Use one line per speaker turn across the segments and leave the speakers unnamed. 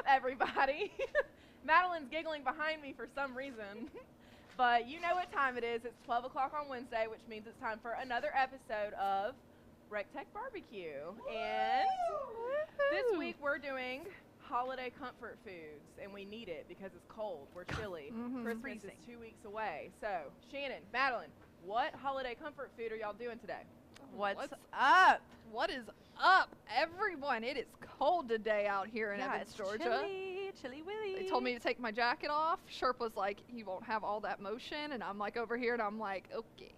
everybody? Madeline's giggling behind me for some reason. But you know what time it is. It's 12 o'clock on Wednesday, which means it's time for another episode of recteq Bar.B.Q. And this week we're doing holiday comfort foods, and we need it because it's cold. We're chilly. Christmas
Freezing.
is 2 weeks away. So, Shannon, Madeline, what holiday comfort food are y'all doing today?
What's up? What is up, everyone? It is cold today out here in Evans,
it's
Georgia.
Chilly willy.
They told me to take my jacket off. Sherp was like, you won't have all that motion. And I'm like over here and I'm like, okay.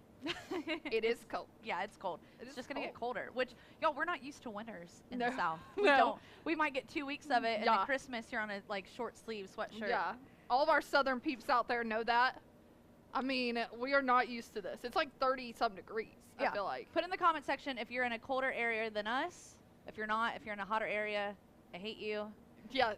It is cold.
Yeah, it's cold. It's just going to get
cold.
colder, which, y'all, we're not used to winters in
No.
the South. We
No.
don't. We might get 2 weeks of it, and
Yeah.
then Christmas, you're on a, like, short sleeve sweatshirt.
Yeah. All of our southern peeps out there know that. I mean, we are not used to this. It's like 30-some degrees, I feel like.
Put in the comment section if you're in a colder area than us. If you're not, if you're in a hotter area, I hate you.
Yeah.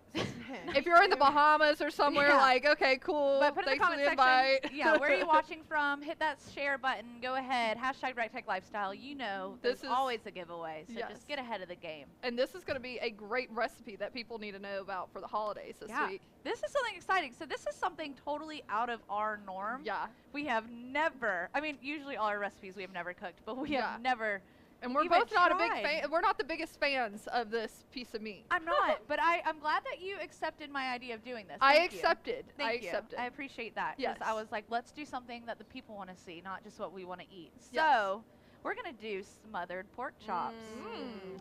If you're in the Bahamas or somewhere,
Yeah.
like, okay, cool.
But put in the
Thanks for
comment
the invite.
section, yeah, where are you watching from? Hit that share button. Go ahead. Hashtag recteq lifestyle. You know,
This
there's
is-
always a giveaway, so
Yes.
just get ahead of the game.
And this is going to be a great recipe that people need to know about for the holidays this week.
This is something exciting. So this is something totally out of our norm.
Yeah.
We have never, I mean, usually all our recipes we have never cooked, but we
Yeah.
have never.
And we're
even
both not a big
tried.
fan. We're not the biggest fans of this piece of meat.
I'm not, but I'm glad that you accepted my idea of doing this.
I
Thank you.
accepted. I
Thank you.
accepted.
I appreciate that.
Yes.
I was like, let's do something that the people want to see, not just what we want to eat.
Yes.
So we're going to do smothered pork chops.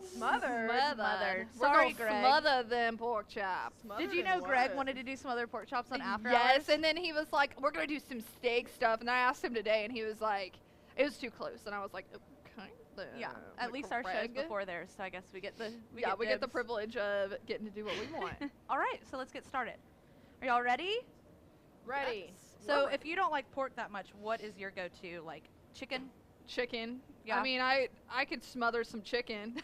Smothered.
Smothered.
We're
Sorry,
gonna
Greg.
smother them pork chops.
Smothered
Did you
in
know Greg
what?
wanted to do smothered pork chops on After
Yes,
Hours?
and then he was like, we're going to do some steak stuff. And I asked him today, and he was like, it was too close. And I was like, okay. Then,
Yeah, at least our show's
Greg.
before theirs, so I guess we get the
We get the
dibs.
privilege of getting to do what we want.
All right, so let's get started. Are y'all ready?
Ready.
Yes.
So if you don't like pork that much, what is your go-to? Like chicken?
Chicken.
Yeah.
I mean, I could smother some chicken.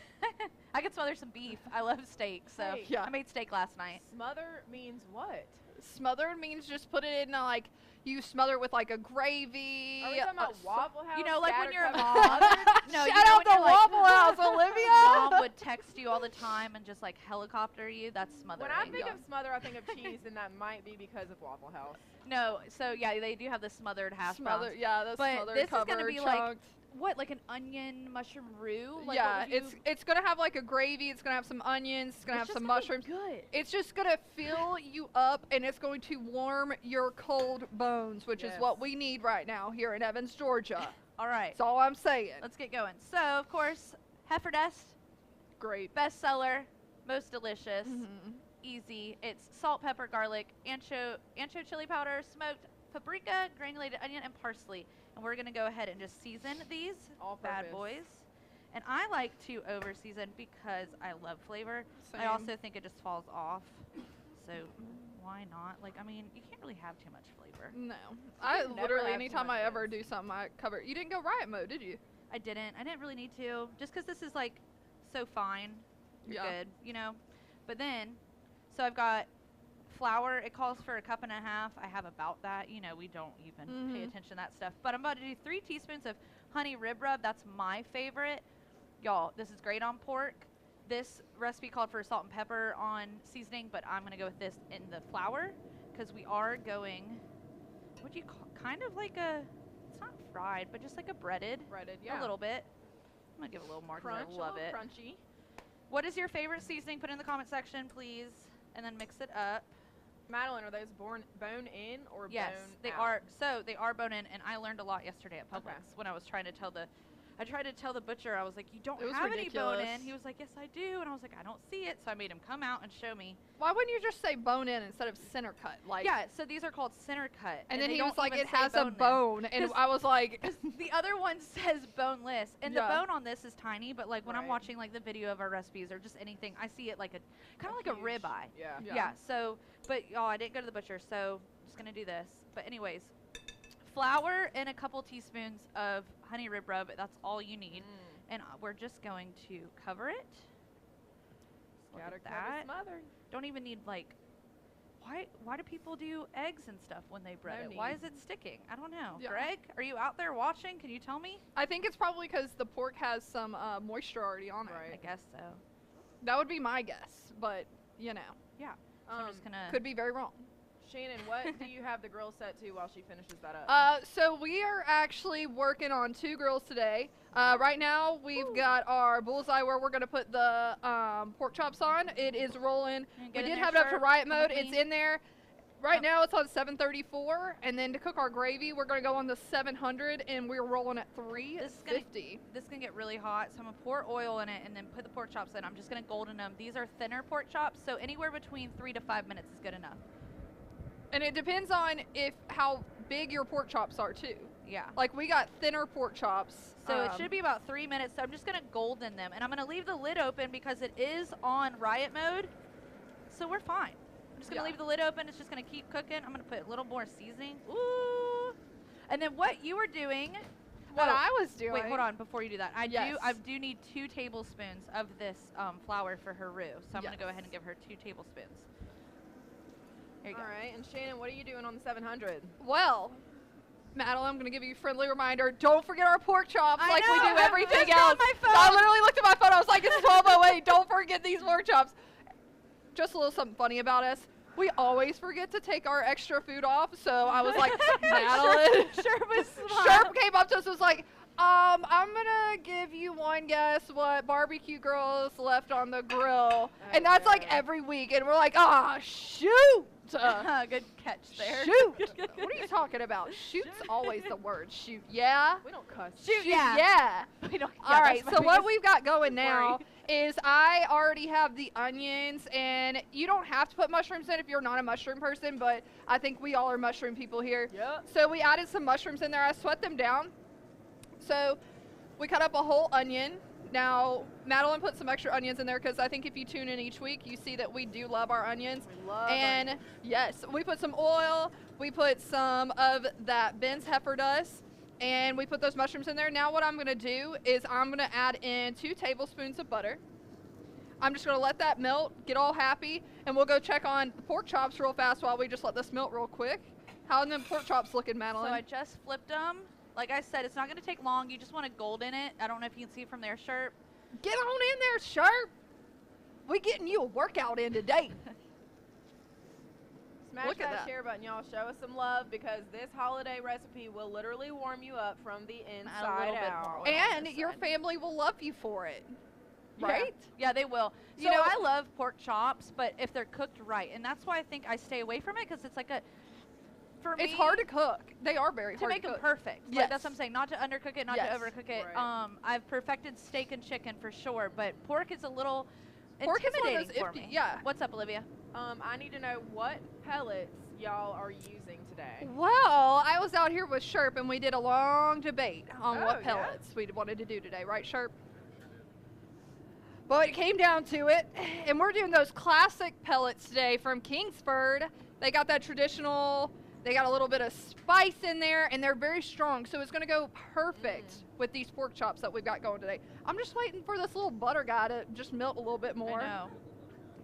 I could smother some beef. I love steak, so
Hey.
Yeah.
I made steak last night.
Smother means what?
Smothered means just put it in like, you smother it with like a gravy.
Are we talking about Waffle House?
You know, like when
scattered
you're a
covered
mom.
smothered?
No, you
Shout
know
out
when
the
you're, like,
Waffle House, Olivia.
Mom would text you all the time and just like helicopter you. That's smothering.
When I think
Yeah.
of smother, I think of cheese, and that might be because of Waffle House.
No, so yeah, they do have the smothered hash
Smother,
browns.
yeah, that's
But
smothered,
this is
covered,
gonna be like
chunked.
What, like an onion mushroom roux? Like
Yeah,
what would you-
it's gonna have like a gravy. It's gonna have some onions. It's gonna
It's
have
just
some
gonna be
mushrooms.
Good.
It's just gonna fill you up, and it's going to warm your cold bones, which is
Yes.
what we need right now here in Evans, Georgia.
All right,
That's all I'm saying.
let's get going. So of course, Heiferdest,
Great.
bestseller, most delicious,
Mhm.
easy. It's salt, pepper, garlic, ancho chili powder, smoked paprika, granulated onion, and parsley. And we're gonna go ahead and just season these
All
bad
purpose.
boys. And I like to over season because I love flavor. I
Same.
also think it just falls off. So why not? Like, I mean, you can't really have too much flavor.
No, I
can never
literally
have too
anytime
much
I ever
flavor.
do something, I cover. You didn't go riot mode, did you?
I didn't really need to, just because this is like so fine. You're
Yeah.
good, you know. But then, so I've got flour. It calls for 1.5 cups. I have about that. You know, we don't even pay
Mhm.
attention to that stuff. But I'm about to do 3 teaspoons of honey rib rub. That's my favorite. Y'all, this is great on pork. This recipe called for salt and pepper on seasoning, but I'm going to go with this in the flour because we are going, what do you call, kind of like a, it's not fried, but just like a breaded,
Breaded, yeah.
a little bit. I'm going to give it a little more because
Crunch,
I love
a
it.
little crunchy.
What is your favorite seasoning? Put it in the comment section, please, and then mix it up.
Madeline, are those bone in or
Yes,
bone
they
out?
are. So they are bone in, and I learned a lot yesterday at Publix
Okay.
when I was trying to tell the. I tried to tell the butcher, I was like, you don't
It was
have any bone
ridiculous.
in. He was like, yes, I do. And I was like, I don't see it. So I made him come out and show me.
Why wouldn't you just say bone in instead of center cut? Like,
Yeah, so these are called center cut.
And then
they
he was
don't
like,
even
it
say
has a
boneless.
bone, and
'Cause-
I was like,
The other one says boneless, and
Yeah.
the bone on this is tiny. But like when I'm
Right.
watching like the video of our recipes or just anything, I see it like a kind of like a
huge-
rib eye.
Yeah.
Yeah.
Yeah. So, but y'all, I didn't go to the butcher, so I'm just gonna do this. But anyways, flour and a couple teaspoons of honey rib rub. That's all you need, and we're just going to cover it. Look
Gotta
at
cover
that.
smothered.
Don't even need like. Why do people do eggs and stuff when they bread
No
it? Why
need.
is it sticking? I don't know.
Yeah.
Greg, are you out there watching? Can you tell me?
I think it's probably because the pork has some moisture already on it.
Right.
I guess so.
That would be my guess, but you know.
So I'm just gonna.
Could be very wrong.
Shannon, what do you have the grill set to while she finishes that up?
So we are actually working on 2 grills today. Right now we've got our bullseye where we're gonna put the pork chops on. It is rolling. We did have it up to riot mode. It's in there. Right now it's on 734, and then to cook our gravy, we're gonna go on the 700, and we're rolling at 350.
This is gonna get really hot, so I'm gonna pour oil in it and then put the pork chops in. I'm just gonna golden them. These are thinner pork chops, so anywhere between 3 to 5 minutes is good enough.
And it depends on how big your pork chops are too.
Yeah.
Like we got thinner pork chops.
So it should be about 3 minutes. So I'm just gonna golden them, and I'm gonna leave the lid open because it is on riot mode. So we're fine. I'm just gonna leave the lid open. It's just gonna keep cooking. I'm gonna put a little more seasoning. Ooh. And then what you were doing?
What I was doing.
Wait, hold on. Before you do that, I do need 2 tablespoons of this flour for her roux. So I'm gonna go ahead and give her 2 tablespoons. There you go.
All right, and Shannon, what are you doing on the 700?
Well, Madeline, I'm going to give you a friendly reminder. Don't forget our pork chops
I
like we
know,
do everything
just
else.
on my
So I
phone.
literally looked at my phone. I was like, it's 12:08. Don't forget these pork chops. Just a little something funny about us. We always forget to take our extra food off. So I was like, Madeline. Sharp came up to us and was like, I'm going to give you one guess what Bar.B.Q girls left on the grill. And that's like every week. And we're like, shoot.
Good catch there.
Shoot. What are you talking about? Shoot's always the word. Shoot. Yeah.
We don't cuss.
Shoot,
Yeah.
We don't,
All right.
that's my
So what
biggest
we've got going now
worry.
is I already have the onions, and you don't have to put mushrooms in if you're not a mushroom person, but I think we all are mushroom people here.
Yep.
So we added some mushrooms in there. I sweat them down. So we cut up a whole onion. Now, Madeline put some extra onions in there because I think if you tune in each week, you see that we do love our onions.
We love
And yes, we put some oil, we put some of that Ben's heifer dust, and we put those mushrooms in there. Now what I'm gonna do is I'm gonna add in 2 tablespoons of butter. I'm just gonna let that melt, get all happy, and we'll go check on the pork chops real fast while we just let this melt real quick. How are them pork chops looking, Madeline?
So I just flipped them. Like I said, it's not going to take long. You just want to golden it. I don't know if you can see it from there, Sharp.
Get on in there, Sharp. We getting you a workout in today.
Smash
Look at
that
that.
share button, y'all. Show us some love because this holiday recipe will literally warm you up from the inside
little bit
out.
more oil.
And
this
your
side.
family will love you for it. Right?
Yeah, they will.
You
You
know-
know, I love pork chops, but if they're cooked right, and that's why I think I stay away from it because it's like for me,
It's hard to cook. They are very
to
hard
make
to
them
cook.
perfect.
Yes.
Like, that's what I'm saying. Not to undercook it, not
Yes.
to overcook it.
Right.
I've perfected steak and chicken for sure, but pork is a little
Pork is one of
intimidating
those
for
iffy-
me.
yeah.
What's up, Olivia?
I need to know what pellets y'all are using today.
Well, I was out here with Sherp and we did a long debate on
Oh,
what
yeah?
pellets we wanted to do today, right, Sherp? But it came down to it, and we're doing those classic pellets today from Kingsford. They got that traditional, they got a little bit of spice in there, and they're very strong, so it's gonna go perfect with these pork chops that we've got going today. I'm just waiting for this little butter guy to just melt a little bit more.
I know.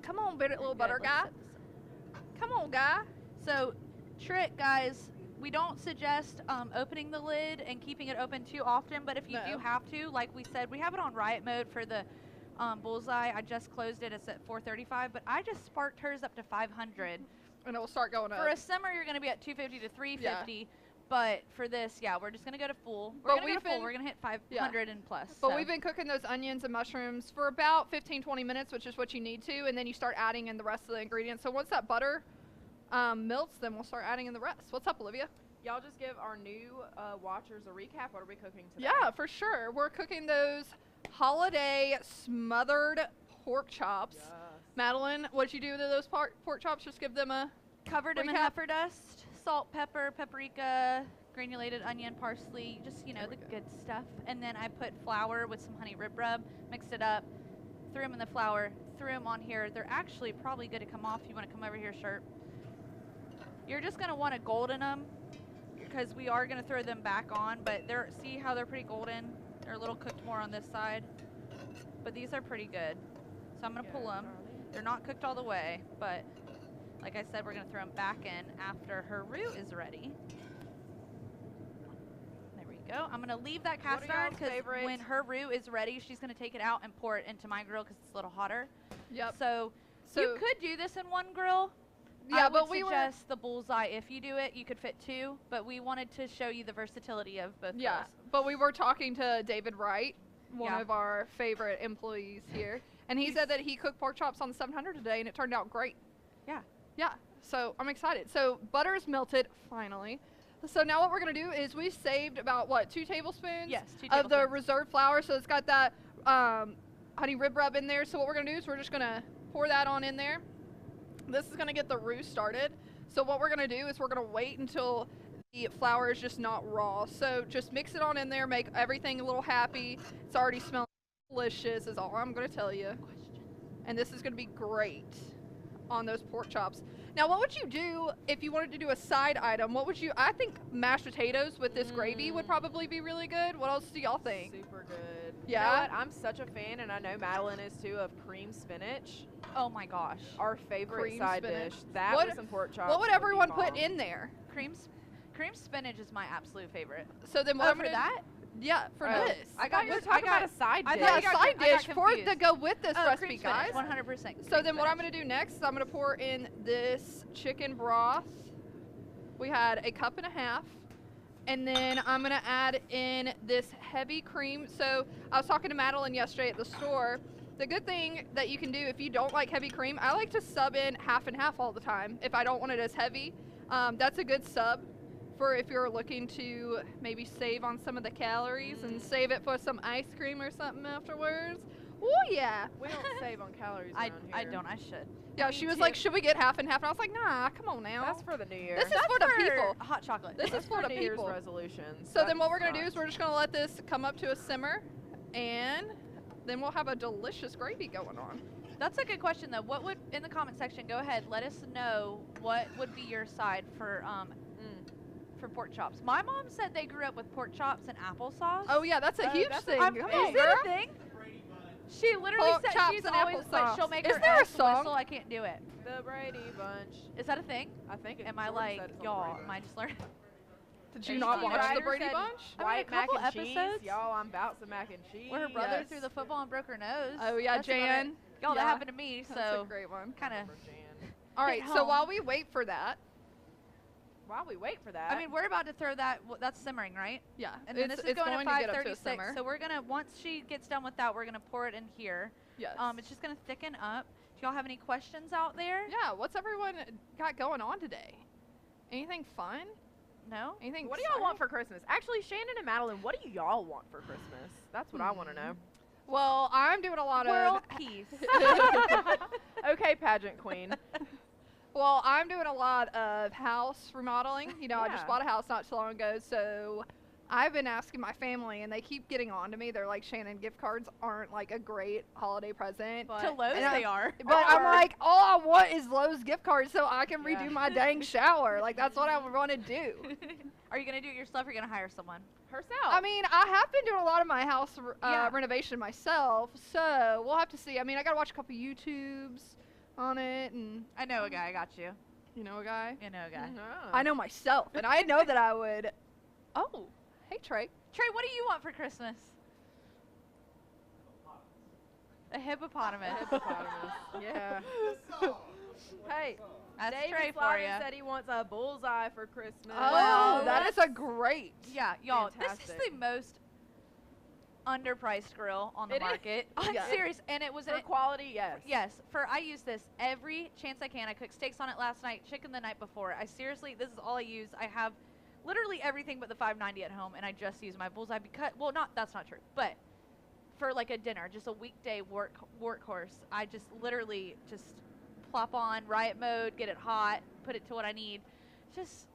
Come on, little
Good,
butter
let's
guy.
set this up.
Come on, guy.
So, trick, guys, we don't suggest opening the lid and keeping it open too often, but if you
No.
do have to, like we said, we have it on riot mode for the bullseye. I just closed it. It's at 435, but I just sparked hers up to 500.
And it will start going up.
For a simmer, you're going to be at 250 to 350. But for this, yeah, we're just going to go to full. We're
But
going to go
we've
to full.
been-
We're going to hit 500 and plus.
But
so.
we've been cooking those onions and mushrooms for about 15-20 minutes, which is what you need to, and then you start adding in the rest of the ingredients. So once that butter melts, then we'll start adding in the rest. What's up, Olivia?
Y'all just give our new watchers a recap. What are we cooking today?
Yeah, for sure. We're cooking those holiday smothered pork chops.
Yes.
Madeline, what'd you do to those pork chops? Just give them a...
Covered them in
recap.
heifer dust, salt, pepper, paprika, granulated onion, parsley, just, you know,
There we
the
go.
good stuff. And then I put flour with some honey rib rub, mixed it up, threw them in the flour, threw them on here. They're actually probably good to come off. You want to come over here, Sharp. You're just going to want to golden them because we are going to throw them back on, but they're, see how they're pretty golden? They're a little cooked more on this side, but these are pretty good. So I'm going to pull them. They're not cooked all the way, but like I said, we're going to throw them back in after her roux is ready. There we go. I'm going to leave that cast
What are
iron
y'all's
because
favorite?
when her roux is ready, she's going to take it out and pour it into my grill because it's a little hotter.
Yep.
So
So
you could do this in one grill,
Yeah,
I
but
would suggest the bullseye. If you do it, you could fit 2, but we wanted to show you the versatility of both
Yeah,
those.
but we were talking to David Wright, one
Yeah.
of our favorite employees here, and he said that he cooked pork chops on the 700 today, and it turned out great.
Yeah.
Yeah, so I'm excited. So butter is melted, finally. So now what we're going to do is we saved about, 2 tablespoons?
Yes, 2
of the
tablespoons.
reserved flour, so it's got that honey rib rub in there. So what we're going to do is we're just going to pour that on in there. This is going to get the roux started. So what we're going to do is we're going to wait until the flour is just not raw. So just mix it on in there, make everything a little happy. It's already smelling delicious is all I'm going to tell you. And this is going to be great on those pork chops. Now, what would you do if you wanted to do a side item? What would you, I think mashed potatoes with this gravy would probably be really good. What else do y'all think?
Super good.
Yeah?
You know what? I'm such a fan, and I know Madeline is too, of cream spinach.
Oh my gosh.
Our favorite
Cream
side
spinach.
dish. That
What-
with some pork chops.
What would
be
everyone put
bomb.
in there?
Cream spinach is my absolute favorite.
So then what I'm
for
gonna
that?
Yeah, for
Oh,
this.
I got
your-
you talking about a side
I
dish.
thought
Yeah,
you got
side
I got
dish for to
confused.
go with this
Oh,
recipe,
cream spinach,
guys.
100%.
So then what I'm going to do next is I'm going to pour in this chicken broth. We had a cup and a half. And then I'm going to add in this heavy cream. So I was talking to Madeline yesterday at the store. The good thing that you can do if you don't like heavy cream, I like to sub in half and half all the time if I don't want it as heavy. That's a good sub for if you're looking to maybe save on some of the calories and save it for some ice cream or something afterwards. Oh yeah.
We don't save on calories
I
around here.
I don't. I should.
Yeah,
Me
she was
too.
like, should we get half and half? And I was like, nah, come on now.
That's for the new year.
This is for the people.
Hot chocolate.
This is for the
New Year's
people.
resolutions.
So then what we're going to do is we're just going to let this come up to a simmer, and then we'll have a delicious gravy going on.
That's a good question though. What would in the comment section? Go ahead. Let us know what would be your side for pork chops. My mom said they grew up with pork chops and applesauce.
Oh, yeah, that's a huge
that's a-
thing.
I'm,
Come
is
on,
it
girl.
a thing? She literally
Pork
said
chops
she's
and
always, but
applesauce.
she'll make
Is
her
there a
S
song?
whistle. I can't do it.
The Brady Bunch.
Is that a thing?
I think.
Am I
Jordan
like,
said it's on the
y'all,
Brady
am I
Bunch.
just learning?
Did you
And
not
Stevie
watch the
Ryder
Brady
said
Bunch?
I mean, a
White mac
couple
and cheese.
episodes.
Y'all, I'm about some mac and cheese.
Where her brother
Yes.
threw the football and broke her nose.
Oh, yeah,
That's about it.
Jan.
Y'all, that
Yeah.
happened to me,
That's a
so
great one.
kind of.
Remember Jan.
All right,
Hit
so
home.
while we wait for that,
While we wait for that.
I mean, we're about to throw that. That's simmering, right?
yeah,
And then this is
it's
going,
to
at
get up to a
5:36.
simmer.
So we're gonna once she gets done with that, we're gonna pour it in here.
Yes.
It's just gonna thicken up. Do y'all have any questions out there?
Yeah, what's everyone got going on today? Anything fun?
No.
Anything
what do y'all want
exciting?
for Christmas? Actually, Shannon and Madeline, what do y'all want for Christmas? That's what I want to know.
Well, I'm doing a lot
World
of
peace.
Okay, pageant queen.
Well, I'm doing a lot of house remodeling. You know, I just
Yeah.
bought a house not too long ago, so I've been asking my family, and they keep getting on to me. They're like, Shannon, gift cards aren't like a great holiday present.
to Lowe's,
and
they are.
But I'm
Or-
like, all I want is Lowe's gift cards so I can
Yeah.
redo my dang shower. Like, that's what I want to do.
Are you gonna do it yourself? Or are you gonna hire someone?
Herself.
I mean, I have been doing a lot of my house
Yeah.
renovation myself, so we'll have to see. I mean, I got to watch a couple YouTubes on it, and
I know a guy. I got you.
you know a guy.
You know a guy.
I know myself, and I know that I would. Oh, hey Trey.
Trey, what do you want for Christmas? A hippopotamus.
Hippopotamus. Yeah. Hey,
That's
David
Trey for
Slavin
you.
said he wants a bullseye for Christmas.
Oh,
Well,
that is a great.
Yeah, y'all, this is
Fantastic.
the most underpriced grill on the
It is.
market. I'm
Yeah.
serious, and it was
For
an
quality, yes.
yes. I use this every chance I can. I cooked steaks on it last night, chicken the night before. I seriously, this is all I use. I have literally everything but the 590 at home, and I just use my bullseye because, well, that's not true, but for like a dinner, just a weekday workhorse, I just literally just plop on riot mode, get it hot, put it to what I need. Just,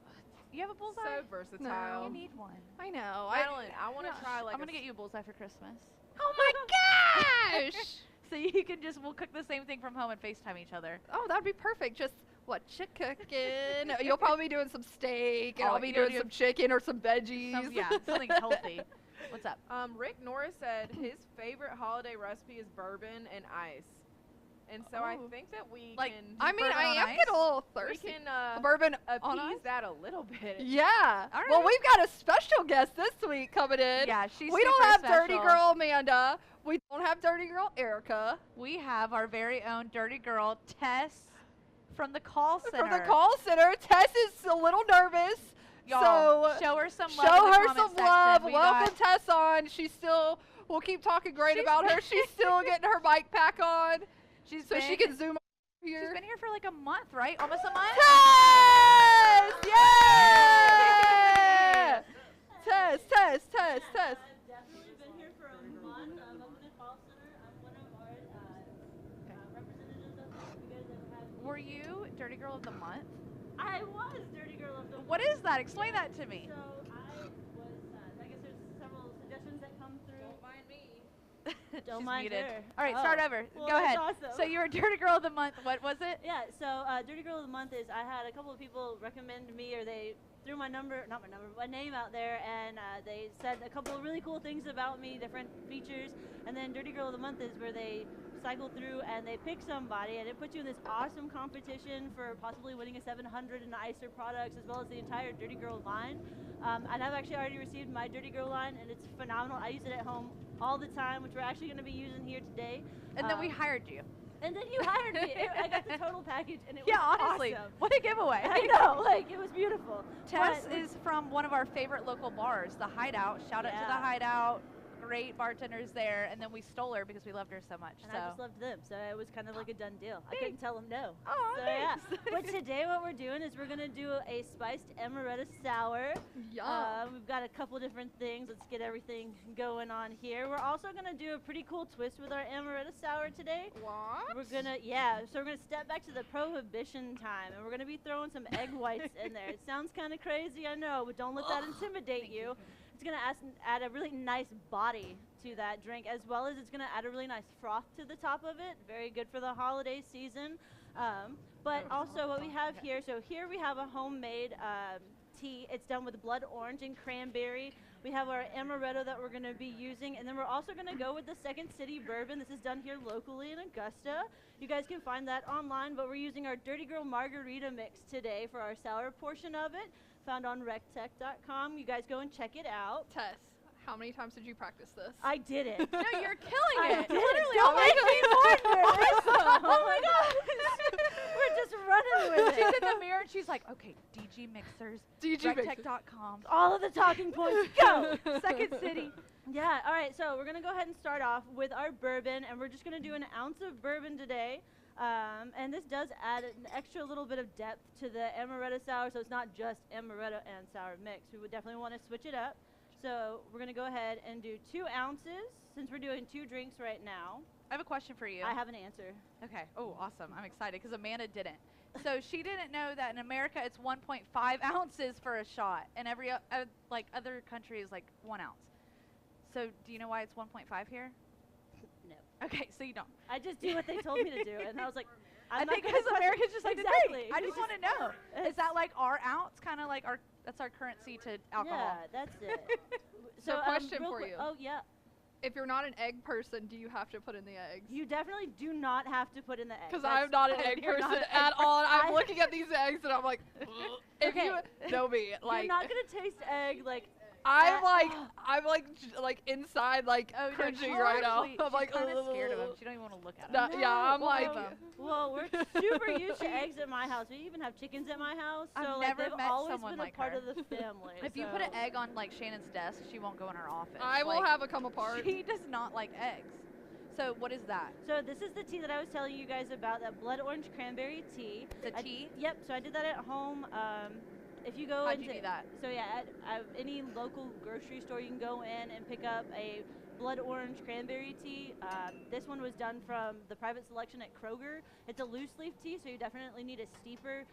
you have a bullseye?
So versatile.
You need one.
I know.
Madeline, I want to
yeah.
try like
I'm gonna
a
get you a bullseye for Christmas.
Oh my gosh!
So you can we'll cook the same thing from home and FaceTime each other.
Oh, that'd be perfect. Just what cooking? You'll probably be doing some steak, and
Oh,
I'll be
you'll
doing
do
some chicken or some veggies.
Something healthy. What's up?
Rick Norris said his favorite holiday recipe is bourbon and ice. And so I
Oh.
think that we
Like,
can
I mean,
Bourbon
I
on
am
ice?
getting a little
we
thirsty.
can
Bourbon on
appease
ice?
that a little bit.
Yeah.
All
Well,
right.
we've got a special guest this week coming in.
Yeah, she's
we don't
super
have Dirty
special.
Girl Amanda. We don't have Dirty Girl Erica.
We have our very own dirty girl, Tess from the call center.
From the call center. Tess is a little nervous.
Y'all,
So
show her some love.
show
in the
her
comment
some love.
section. We
Welcome
got-
Tess on. She's still, we'll keep talking great about her. She's still getting her mic pack on.
She's
So
been,
she can zoom here.
She's been here for like a month, right? Almost a month?
Tess! Yeah! Tess.
I've definitely been here for a month. I'm up in the call center. I'm one of our representatives up there. You guys ever have
Were you Dirty Girl of the Month?
I was Dirty Girl of the Month.
What is that? Explain that to me.
So I was, I guess there's several suggestions that come through. Don't mind me. Don't
She's
mind
muted.
her.
All right, start
Oh.
over.
Well,
Go ahead.
that's awesome.
So you were Dirty Girl of the Month. What was it?
Yeah, so Dirty Girl of the Month is I had a couple of people recommend me, or they threw my name out there, and they said a couple of really cool things about me, different features, and then Dirty Girl of the Month is where they cycle through and they pick somebody, and it puts you in this awesome competition for possibly winning a 700 in ICER products, as well as the entire Dirty Girl line. And I've actually already received my Dirty Girl line, and it's phenomenal. I use it at home all the time, which we're actually going to be using here today.
And then we hired you.
And then you hired me. I got the total package, and it was
Yeah, honestly.
awesome.
What a giveaway.
I know, like, it was beautiful.
Tess
But-
is from one of our favorite local bars, the Hideout. Shout out to the
Yeah.
Hideout. Great bartenders there, and then we stole her because we loved her so much.
And
so
I just loved them, so it was kind of like a done deal. I
Thanks.
couldn't tell them no.
Oh,
so
thanks.
yeah. But today what we're doing is we're gonna do a spiced amaretto sour. We've got a couple different things. Let's get everything going on here. We're also gonna do a pretty cool twist with our amaretto sour today.
What?
We're gonna so we're gonna step back to the prohibition time, and we're gonna be throwing some egg whites in there. It sounds kind of crazy, I know, but don't let that intimidate you. It's gonna add a really nice body to that drink, as well as it's gonna add a really nice froth to the top of it. Very good for the holiday season. But also what we have here, so here we have a homemade tea. It's done with blood orange and cranberry. We have our amaretto that we're gonna be using, and then we're also gonna go with the Second City bourbon. This is done here locally in Augusta. You guys can find that online, but we're using our Dirty Girl margarita mix today for our sour portion of it, found on recteq.com. You guys go and check it out.
Tess, how many times did you practice this?
I did it.
no, you're killing
I
it.
did.
Literally,
Don't
oh my
make me more nervous. Oh my gosh. We're just running with
She's
it.
in the mirror and she's like, okay, DG Mixers,
DG Mixers.
recteq.com,
All of the talking points, go.
Second City.
Yeah, all right, so we're going to go ahead and start off with our bourbon, and we're just going to do an ounce of bourbon today. And this does add an extra little bit of depth to the amaretto sour, so it's not just amaretto and sour mix. We would definitely want to switch it up. So we're going to go ahead and do 2 ounces, since we're doing 2 drinks right now.
I have a question for you.
I have an answer.
Okay. Oh, awesome. I'm excited because Amanda didn't. So she didn't know that in America it's 1.5 ounces for a shot, and every like other country is like 1 ounce. So do you know why it's 1.5 here?
No.
Okay, so you don't.
I just do what they told me to do, and I was like,
I
I'm not
think
gonna
because America's just like
exactly.
I just want to know. Is that like our ounce, kind of like that's our currency to alcohol?
Yeah, that's it.
So question
real
for
quick-
you.
Oh, yeah.
If you're not an egg person, do you have to put in the eggs?
You definitely do not have to put in the eggs.
Because I'm not an egg
you're not
person
an egg
at all. And I'm
I-
looking at these eggs and I'm like, if
Okay.
you know me, like
You're not gonna taste egg like.
I'm
at
like
all.
I'm like inside like
Oh, no,
cringing
she's
right now.
actually-
I'm
she's
like
kind of scared of him.
"Ugh."
She don't even want to look at him.
No, yeah, I'm
well,
like,
well, we're super used to eggs at my house. We even have chickens at my house, so
I've
like
never
they've
met
always
someone
been a
like
part
her.
of the family.
If you put an egg on like Shannon's desk, she won't go in her office.
I will
Like,
have a come apart.
She does not like eggs. So what is that?
So this is the tea that I was telling you guys about, that blood orange cranberry tea.
The
I-
tea?
Yep. So I did that at home. If you go
How'd
into
you do that?
So yeah, at any local grocery store, you can go in and pick up a blood orange cranberry tea. This one was done from the private selection at Kroger. It's a loose leaf tea, so you definitely need a steeper.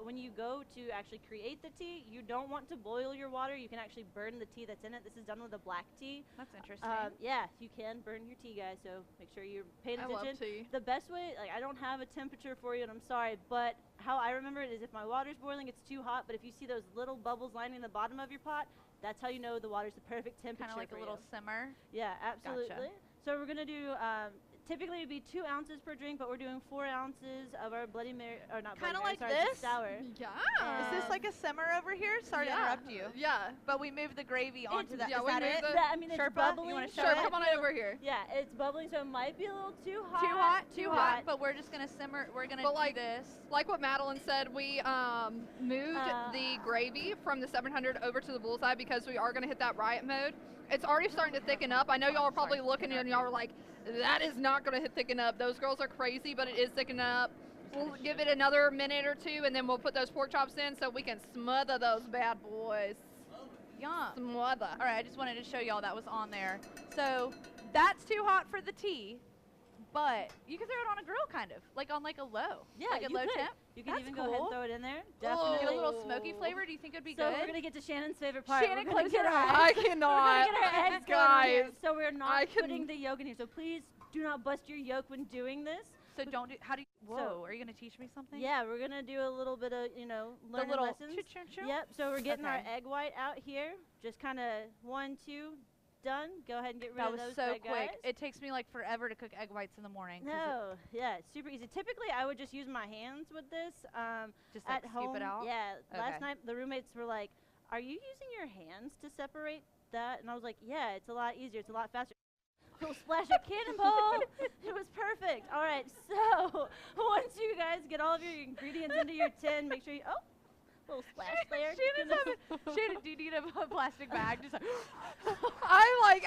When you go to actually create the tea, you don't want to boil your water. You can actually burn the tea that's in it. This is done with a black tea.
That's interesting.
Yeah, you can burn your tea, guys, so make sure you're paying
I
attention.
love tea.
The best way, like, I don't have a temperature for you, and I'm sorry, but how I remember it is if my water's boiling, it's too hot, but if you see those little bubbles lining the bottom of your pot, that's how you know the water's the perfect temperature.
Kind of like
for
a little
you.
simmer.
Yeah, absolutely. So we're gonna do. Typically it'd be 2 ounces per drink, but we're doing 4 ounces of our Bloody Mary, or not Bloody
Kinda
Mary,
like
sorry, it's
this?
sour.
Yeah.
Is this like a simmer over here? Sorry to
Yeah.
interrupt you.
Yeah.
But we moved the gravy onto that.
yeah,
Is
we
that
moved
it?
the-
That, I mean, it's
Sherpa,
bubbling.
you wanna
so
show
Sure,
it?
come on over here.
Yeah, it's bubbling, so it might be a little too hot.
Too hot? too
hot.
hot, but we're just gonna simmer. We're gonna
But,
do
like,
this.
Like what Madeline said, we moved the gravy from the 700 over to the bullseye because we are going to hit that riot mode. It's already starting to thicken up. I know y'all are probably looking and y'all are like, that is not going to thicken up. Those girls are crazy, but it is thickening up. We'll give it another minute or two, and then we'll put those pork chops in so we can smother those bad boys.
Yum.
Smother.
All right, I just wanted to show y'all that was on there. So that's too hot for the tea, but you can throw it on a grill, kind of, like on like a low,
Yeah,
like a
you
low
could.
temp.
You can
That's
even go ahead and
cool.
throw it in there.
Oh.
Definitely.
Get a little smoky flavor. Do you think it'd be
So
good?
we're gonna get to Shannon's favorite part.
Shannon,
we're gonna
close
get
your
our
eyes.
I
We're
cannot.
gonna get our eggs going on here.
Guys.
So we're
I
not
can-
putting the yolk in here. So please do not bust your yolk when doing this.
So don't do. How do you? Whoa,
So-
are you gonna teach me something?
Yeah, we're gonna do a little bit of,
The
learning
little.
lessons.
Choo-choo-choo?
Yep. So we're getting our
Okay.
egg white out here. Just kind of 1, 2, done. Go ahead and get rid
That
of
was
those
so
bad
quick.
guys.
It takes me like forever to cook egg whites in the morning. 'cause
No, yeah, it's super easy. Typically, I would just use my hands with this.
Just like
At
scoop
home,
it out.
yeah.
Okay.
Last night, the roommates were like, "Are you using your hands to separate that?" And I was like, "Yeah, it's a lot easier. It's a lot faster." Little splash of cannonball. It was perfect. All right, so once you guys get all of your ingredients into your tin, make sure you little splash there.
Shannon, do you need a plastic bag? Just like,
I'm like,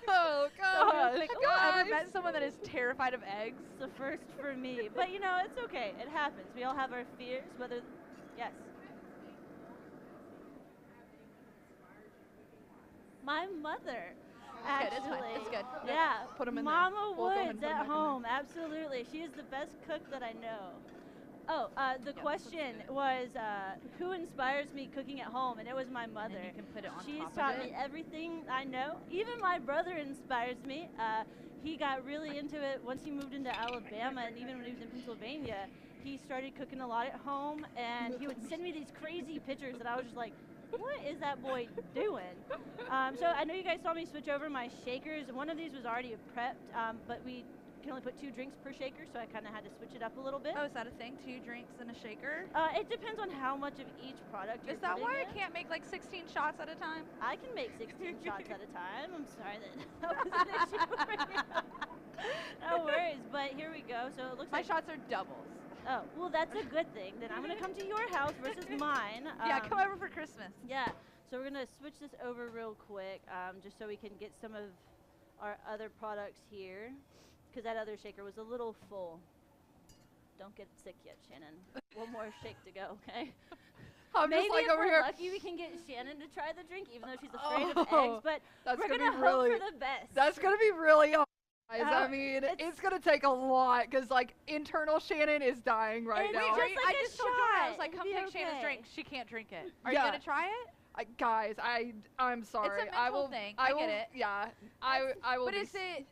oh, gosh,
like,
guys.
ever met someone that is terrified of eggs?
It's the first for me, but it's okay. It happens. We all have our fears. Whether, yes. My mother.
It's good,
Actually,
it's good.
Yeah,
Put 'em in there.
Mama
We'll go ahead and
Woods
put 'em
at
back in there.
home. Absolutely, she is the best cook that I know. Oh, the question was, who inspires me cooking at home? And it was my mother.
And you can put it on
She's
top
taught
of
me
it.
everything I know. Even my brother inspires me. He got really into it once he moved into Alabama, and even when he was in Pennsylvania, he started cooking a lot at home, and he would send me these crazy pictures that I was just like, what is that boy doing? So I know you guys saw me switch over my shakers. One of these was already prepped, but we can only put 2 drinks per shaker, so I kind of had to switch it up a little bit.
Oh, is that a thing? 2 drinks in a shaker?
It depends on how much of each product you're
Is that
putting
why I
in.
can't make like 16 shots at a time?
I can make 16 shots at a time. I'm sorry that was an issue for you. No worries, but here we go. So it looks
My
like
shots are doubles.
Oh, well, that's a good thing. Then I'm gonna come to your house versus mine.
Yeah, come over for Christmas.
Yeah. So we're gonna switch this over real quick, just so we can get some of our other products here, because that other shaker was a little full. Don't get sick yet, Shannon. One more shake to go, okay?
I'm
Maybe
just like
if
over
we're
here.
lucky, we can get Shannon to try the drink, even though she's afraid of
Oh,
eggs. But
that's
we're
gonna
gonna
be
hope
really-
for the best.
That's going to be really hard, guys. I mean,
it's-
it's going to take a lot because, like, internal Shannon is dying right
It's
now.
just like
I
a
just told her, I was
shot.
like,
It'll
come
be
take Shannon's
okay.
drink. She can't drink it. Are
Yeah.
you gonna try it?
Guys, I'm sorry. I
mental
will,
thing.
I
I
will,
get it.
Yeah, I will.
But
be
is it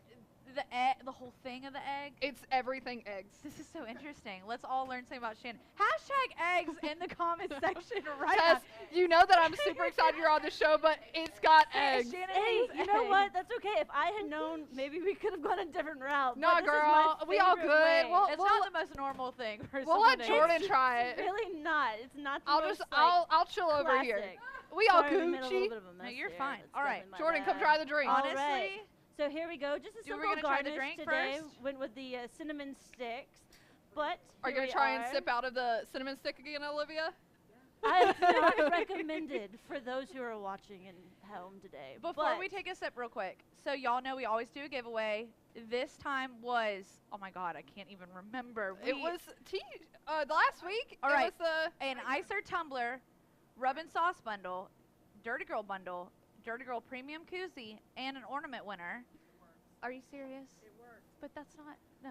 the whole thing of the egg?
It's everything eggs.
This is so interesting. Let's all learn something about Shannon. Hashtag eggs in the comment section right
Tess,
now.
you know that I'm super excited you're on the show, but it's got eggs.
Shannon
Hey,
hates
you know
eggs.
what? That's okay. If I had known, maybe we could have gone a different route.
Nah,
but this is
girl,
my
we all
favorite
good.
way.
Well,
It's not the most normal thing for
We'll
someone
let
to
Jordan
eat.
try
It's
it.
really not. It's not the
I'll
most,
just, I'll chill over
classic.
here. We all
Sorry, we made a little
Gucci.
bit of a mess
you're
there.
fine.
That's
All right,
definitely my
Jordan, come
bad.
try the drink.
All
Honestly,
right. So here we go. Just a
Do we
simple
gonna try the
garnish
drink
today.
first?
Went with the cinnamon sticks. But
Are you
here
gonna
we
try and
are.
sip out of the cinnamon stick again, Olivia?
It's not recommended for those who are watching at home today.
before
but
we take a sip real quick, so y'all know we always do a giveaway. This time was, oh my god, I can't even remember.
It was last week.
All
it
right.
was
an Icer tumbler, rub and sauce bundle, Dirty Girl bundle, Dirty Girl premium koozie, and an ornament winner. Are you serious? It worked. But that's not, no.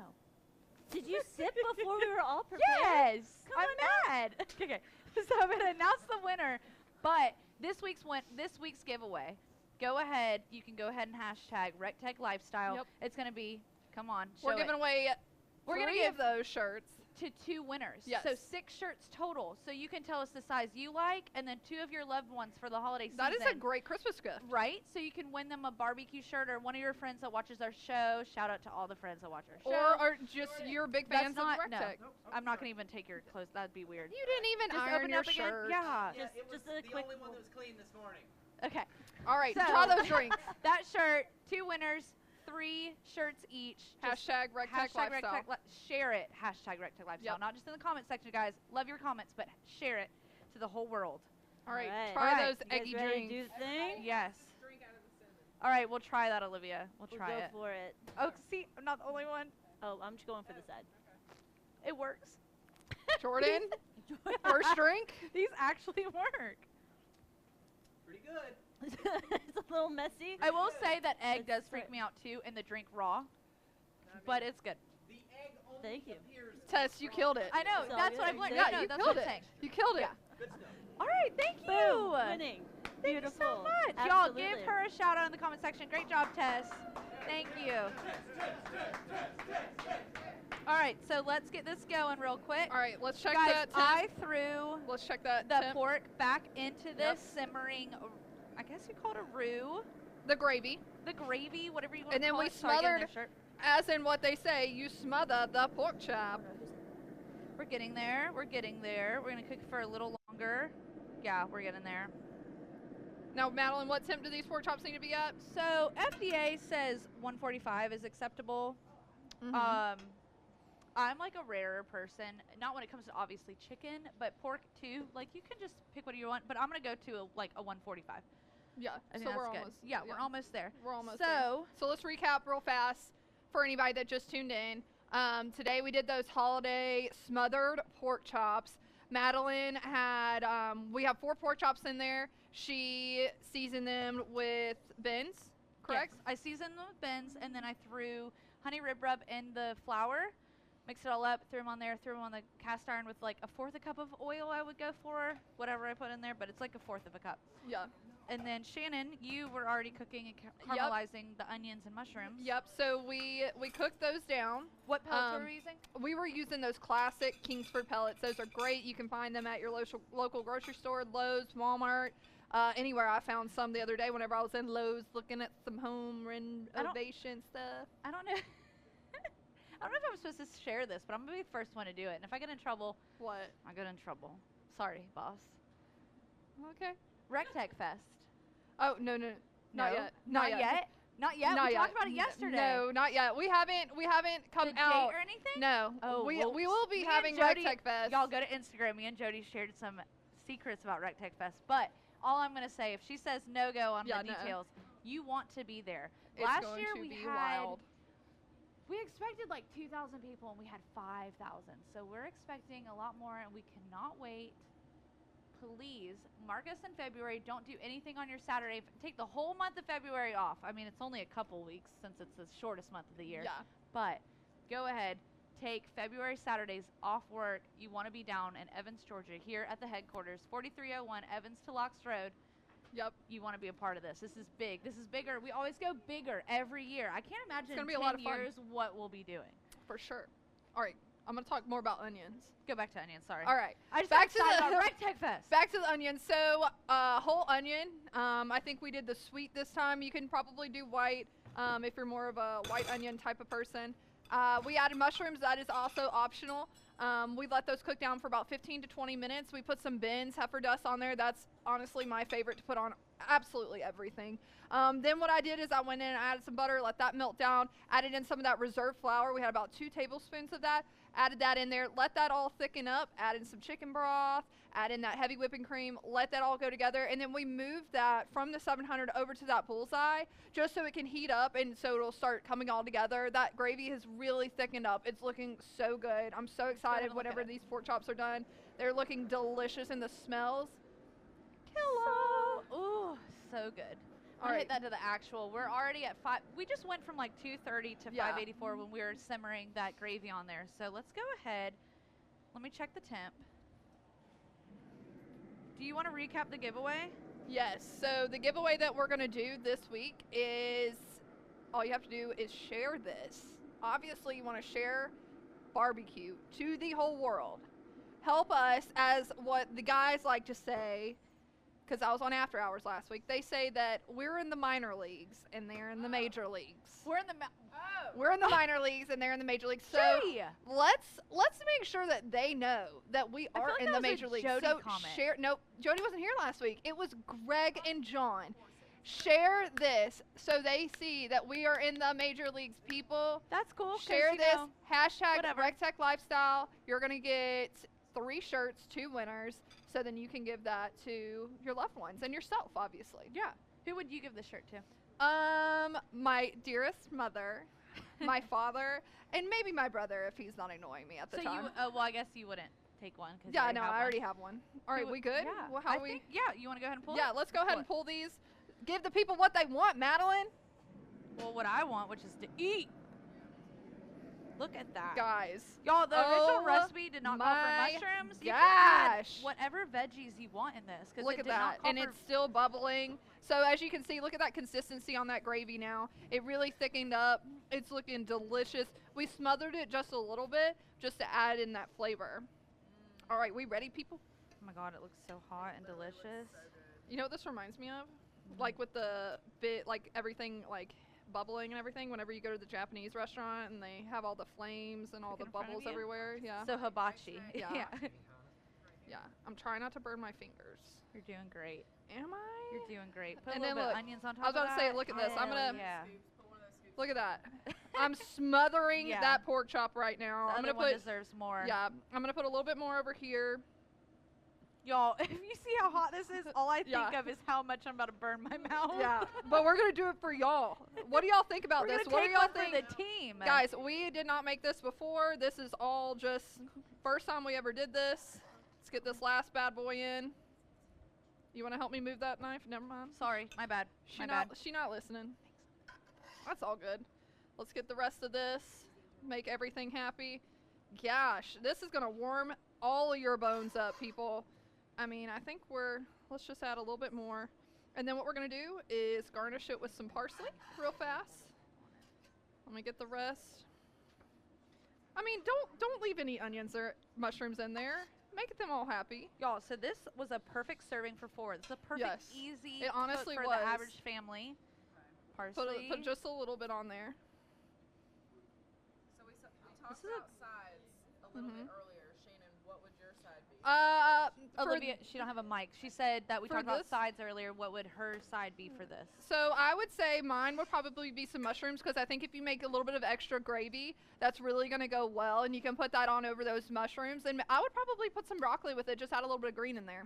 did you sip before we were all prepared?
Yes!
Come
I'm
on
mad. Okay, so I'm gonna announce the winner. But this week's giveaway. Go ahead. You can go ahead and hashtag recteq lifestyle.
Yep.
It's gonna be. Come on.
we're
show
giving
it.
away
We're gonna
3
give
of those shirts.
to 2 winners.
Yes.
So 6 shirts total. So you can tell us the size you like, and then 2 of your loved ones for the holiday season.
That is a great Christmas gift.
Right? So you can win them a Bar.B.Q shirt, or one of your friends that watches our show. Shout out to all the friends that watch our show.
Or just your big
That's
fans
not,
of
no.
recteq.
I'm not gonna even take your clothes. That'd be weird.
You didn't even
Just
iron
open it
your
up again.
shirt.
Yeah.
Yeah, it was
just a
the
quick
only one that was clean this morning.
Okay.
All right,
So-
try those drinks.
That shirt, 2 winners. 3 shirts each.
Hashtag recteq lifestyle.
Share it. Hashtag recteq lifestyle.
Yep.
Not just in the comment section, guys. Love your comments, but share it to the whole world.
All right,
Alright.
try
Alright,
those
You guys
eggy
ready to
drinks.
do the thing?
Yes.
Drink out of the cinnamon.
All right, we'll try that, Olivia. We'll
We'll
try
go
it.
for it.
Oh, see, I'm not the only one.
Oh, I'm just going for the side.
It works.
Jordan, first drink.
These actually work.
Pretty good.
It's a little messy.
I will say that egg
It's
does
sorry.
freak me out too, and the drink raw, but it's good.
The egg only
Thank you.
appears
Tess, you killed it.
I know,
It's all
that's what
good.
I've learned.
Yeah,
No,
you
that's
killed
what I'm
it.
saying.
You killed it.
Yeah.
good stuff.
All right, thank you.
Boom. Winning.
Thank
Beautiful.
you so much. Y'all give
Absolutely.
her a shout out in the comment section. Great job, Tess. Thank you. All right, so let's get this going real quick.
All right, let's check
Guys,
that.
I threw
Let's check that.
the
temp.
pork back into this
Yep.
simmering, I guess you call it a roux,
The gravy,
the gravy, whatever you want
And
to
then
call
we
it. Sorry, getting
smothered-
their shirt.
as in what they say, you smother the pork chop.
We're getting there. We're getting there. We're going to cook for a little longer. Yeah, we're getting there.
Now, Madeline, what temp do these pork chops need to be at?
So FDA says 145 is acceptable.
Mhm.
I'm like a rarer person, not when it comes to obviously chicken, but pork too. Like you can just pick what you want, but I'm gonna go to a 145.
Yeah,
I think
so we're
that's good.
almost.
Yeah, we're almost there.
We're almost
So
there. So let's recap real fast for anybody that just tuned in. Today we did those holiday smothered pork chops. Madeline had, we have 4 pork chops in there. She seasoned them with Ben's, correct?
yes, I seasoned them with Ben's, and then I threw honey rib rub in the flour, mixed it all up, threw them on there, threw them on the cast iron with like a 1/4 cup of oil. I would go for whatever I put in there, but it's like a 1/4 cup.
Yeah.
And then Shannon, you were already cooking and
Yep.
caramelizing the onions and mushrooms.
Yep. So we cooked those down.
What pellets were
Um,
we using?
We were using those classic Kingsford pellets. Those are great. You can find them at your local grocery store, Lowe's, Walmart, anywhere. I found some the other day whenever I was in Lowe's looking at some home renovation stuff.
I don't know. I don't know if I'm supposed to share this, but I'm gonna be the first one to do it. And if I get in trouble,
What?
I get in trouble. Sorry, boss.
Okay.
recteq Fest.
Oh no, not
No,
yet.
Not yet. Not yet.
Not
we
yet.
talked about it yesterday.
No, not yet. We haven't come
the
out.
date or anything?
No.
Oh,
we
well,
will be
me and
having
Jody-
recteq Fest.
Y'all go to Instagram. Me and Jody shared some secrets about recteq Fest. But all I'm gonna say, if she says no go on
Yeah,
the
no.
details, you want to be there.
It's
Last
going
year
to
we
be
had.
wild.
We expected like 2,000 people and we had 5,000. So we're expecting a lot more and we cannot wait. Please mark us in February. Don't do anything on your Saturday. Take the whole month of February off. I mean, it's only a couple weeks since it's the shortest month of the year.
Yeah.
But go ahead. Take February Saturdays off work. You want to be down in Evans, Georgia, here at the headquarters, 4301 Evans to Locks Road.
Yep.
You want to be a part of this. This is big. This is bigger. We always go bigger every year. I can't imagine
gonna
in
be
10
a lot of fun.
years what we'll be doing.
For sure. All right. I'm gonna talk more about onions.
Go back to onions. Sorry.
All right.
I just
Back
got excited
to the-
about recteq Fest.
Back to the onion. So, whole onion. I think we did the sweet this time. You can probably do white if you're more of a white onion type of person. We added mushrooms. That is also optional. We let those cook down for about 15 to 20 minutes. We put some Ben's heifer dust on there. That's honestly my favorite to put on absolutely everything. Then what I did is I went in and added some butter, let that melt down, added in some of that reserve flour. We had about 2 tablespoons of that. Added that in there, let that all thicken up, add in some chicken broth, add in that heavy whipping cream, let that all go together, and then we moved that from the 700 over to that bullseye just so it can heat up and so it'll start coming all together. That gravy has really thickened up. It's looking so good. I'm so excited
look at
whenever
it.
these pork chops are done. They're looking delicious and the smells.
So, ooh, so good.
All
I'll
right.
hit that to the actual. We're already at 5. We just went from like 230 to
Yeah.
584 when we were simmering that gravy on there. So let's go ahead. Let me check the temp. Do you want to recap the giveaway?
Yes, so the giveaway that we're gonna do this week is, all you have to do is share this. Obviously you wanna share Bar.B.Q to the whole world. Help us, as what the guys like to say, because I was on After Hours last week, they say that we're in the minor leagues and they're in the major leagues.
We're in the
We're in the minor leagues and they're in the major leagues. So
Jody!
let's make sure that they know that we
I feel
are
like
in
that
the
was a
major leagues.
Jody
So
comment.
share. Nope, Jody wasn't here last week. It was Greg and John. Share this so they see that we are in the major leagues, people.
That's cool. 'cause,
Share
you
this,
know,
hashtag
whatever.
recteq lifestyle. You're going to get 3 shirts, 2 winners, so then you can give that to your loved ones and yourself, obviously.
Yeah. Who would you give this shirt to?
My dearest mother, my father, and maybe my brother if he's not annoying me at the
So
time.
you, well, I guess you wouldn't take one. Cause
Yeah,
you
no, I already have one. All right,
Who-
we good?
Yeah.
Well, how
I
we?
think, yeah. You want to go ahead and pull
Yeah,
it?
let's go ahead and
Pull
pull these. Give the people what they want, Madeline.
Well, what I want, which is to eat. Look at that.
Guys.
Y'all, the original
Oh
recipe did not call for
my
mushrooms. You can add
gosh.
whatever veggies you want in this. Cause
Look
it
at
did
that.
Not call
And
for
it's still bubbling. So as you can see, look at that consistency on that gravy now. It really thickened up. It's looking delicious. We smothered it just a little bit just to add in that flavor. All right, we ready, people?
Oh my god, it looks so hot and delicious.
You know what this reminds me of? Like with the bit, like everything like bubbling and everything whenever you go to the Japanese restaurant and they have all the flames and all
Like
the
in front of
bubbles
you?
everywhere. Yeah.
So hibachi.
Yeah.
yeah.
Yeah. I'm trying not to burn my fingers.
You're doing great.
Am I?
You're doing great. Put
And
a little
then
bit of
look,
onions on top
I was
of
about to say,
that.
look at this. I'm
Hell
gonna
yeah.
look at that. I'm smothering
Yeah.
that pork chop right now.
The
I'm
other
gonna
one
put
deserves more.
yeah. I'm gonna put a little bit more over here.
Y'all, if you see how hot this is, all I think
Yeah.
of is how much I'm about to burn my mouth.
Yeah. But we're gonna do it for y'all. What do y'all think about
We're
this?
gonna
What do
take
y'all
one
think?
for the team.
Guys, we did not make this before. This is all just first time we ever did this. Let's get this last bad boy in. You want to help me move that knife? Never mind.
Sorry, my bad.
She
my
not
bad.
she not listening. That's all good. Let's get the rest of this. Make everything happy. Gosh, this is gonna warm all of your bones up, people. I mean, I think let's just add a little bit more. And then what we're gonna do is garnish it with some parsley real fast. Let me get the rest. I mean, don't leave any onions or mushrooms in there. Make them all happy.
Y'all, so this was a perfect serving for 4. It's a perfect,
Yes.
easy
It honestly
cook for
was.
the average family. Parsley.
Put just a little bit on there.
So we talked
This is
about sides a little bit
Mhm.
earlier. Shannon, what would your side be?
For
Olivia, she don't have a mic. She said that we
for
talked about
this?
sides earlier. What would her side be for this?
So I would say mine would probably be some mushrooms because I think if you make a little bit of extra gravy, that's really going to go well, and you can put that on over those mushrooms. And I would probably put some broccoli with it, just add a little bit of green in there.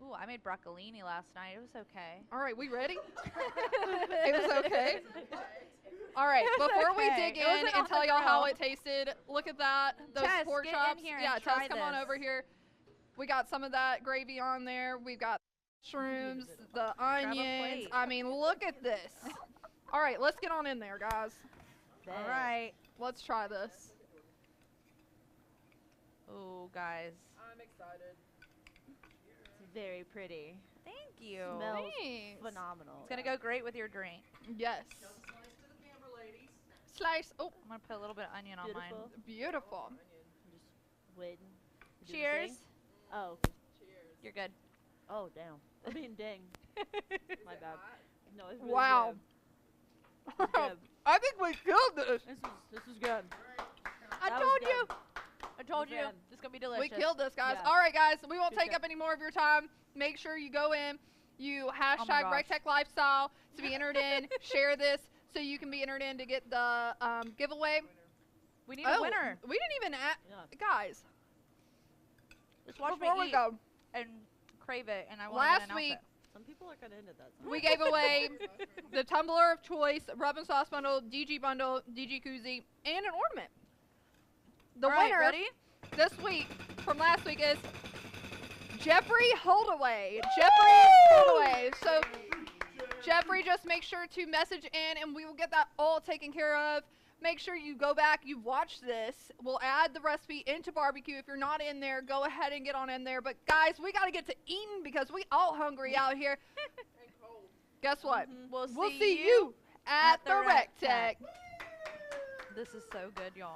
Ooh, I made broccolini last night. It was okay.
All right, we ready? It was okay. All right,
It was
before we
okay.
dig
It wasn't
in and
off
tell
the
y'all how
grill.
it tasted, look at that. Those
Tess,
pork
get in
chops.
here and
Yeah,
try
Tess, come on
this.
over here. We got some of that gravy on there. We've got mushrooms, the onions.
plate.
I mean, look at this. All right, let's get on in there, guys.
All right.
Let's try this.
Ooh, guys.
I'm excited.
It's very pretty.
Thank you.
Smells
Thanks.
phenomenal.
It's gonna go great with your drink.
Yes.
Slice to the camera, ladies.
Slice. Oh,
I'm gonna put a little bit of onion on mine.
Beautiful.
beautiful.
I'm just waiting. to do the
Cheers.
thing. Oh.
Cheers.
You're good.
Oh, damn. I mean, dang. My bad. No, it's really
Wow.
good. It's good.
I think we killed this.
This is good.
I
That was
told
good.
you. I told you.
Good.
It's gonna be delicious.
We killed this, guys.
Yeah.
All right, guys. We won't
Good
take
job.
up any more of your time. Make sure you go in. You
gosh.
hashtag recteq lifestyle to be entered in. Share this so you can be entered in to get the giveaway.
We need a winner.
We didn't even add,
Yeah.
guys.
Just watch
Before
me
we
eat
go,
and crave it, and I want
last
to announce
week
it.
Some people are kind of into that.
we gave away the tumbler of choice, rub and sauce bundle, DG koozie, and an ornament. The
All right,
winner
ready?
this week from last week is Jeffrey Holdaway. Jeffrey Holdaway. So Jeffrey, just make sure to message in and we will get that all taken care of. Make sure you go back, you watch this. We'll add the recipe into Bar.B.Q. If you're not in there, go ahead and get on in there. But guys, we got to get to eating because we all hungry out here. Guess what?
We'll
We'll
see
see you at
at the
the
recteq.
recteq.
This is so good, y'all.